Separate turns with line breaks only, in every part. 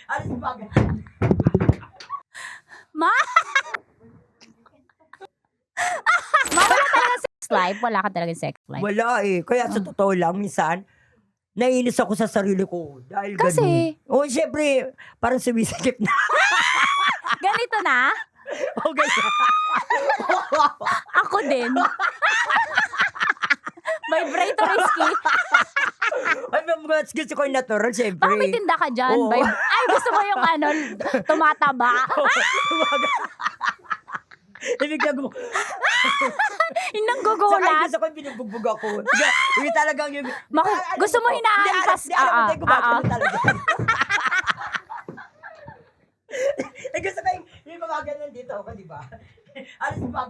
Alis ba?
Ma? Ma, wala talaga sex life? Wala ka talaga sex life?
Wala eh. Kaya sa totoo lang, minsan, naiinis ako sa sarili ko. Dahil
Kasi?
ganun. O, syempre, parang sumisikip na.
Ganito na?
O, ganyan.
Ako din. Vibrator is key.
Ay, mas gusto ko yung natural, syempre.
Baka may tinda ka dyan.
Oo.
Ay, gusto mo yung ano, tumataba.
Ibig na
Yung
Saka
nanggugulat.
gusto ko yung binubugbog ako. Yung talagang yung...
Gusto mo hinahampas.
Hindi, alam mo, gumagano talaga. Eh, gusto ko yung mga ganun dito ako, di ba? Alis ba?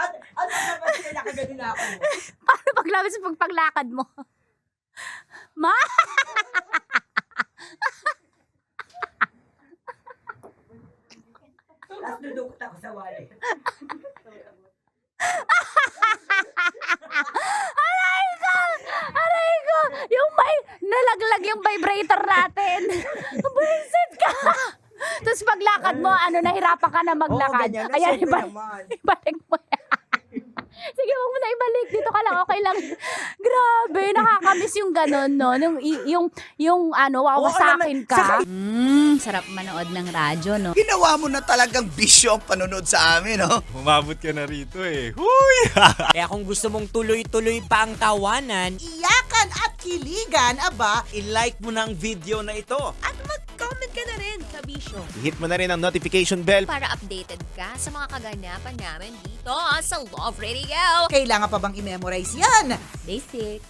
At kasi nakaganon na ako.
Paano paglabas sa pagpaglakad mo? Ma?
Tapos dudukot ako sa wali.
Aray ko! Yung nalaglag yung vibrator natin. Buisit ka! Tapos paglakad mo, nahirapan ka na maglakad.
Oo, ganyan.
Ayan,
Siyempre naman.
ibalik mo yan. Sige, wag mo na ibalik. Dito ka lang, okay lang. Grabe, nakakamiss yung ganun, no? Yung wawasakin ka. Sarap manood ng radyo, no?
Ginawa mo na talagang bisyo ang panonood sa amin, no?
Umabot ka na rito eh. Huy!
Kaya kung gusto mong tuloy-tuloy pa ang tawanan,
Iyakan at kiligan, aba,
i-like mo na ang video na ito.
At mag-comment ka na rin sa Bisyo
Hit mo na rin ang notification bell.
para updated ka sa mga kaganapan namin dito sa Love Radio.
kailangan pa bang i-memorize yan?
Basic.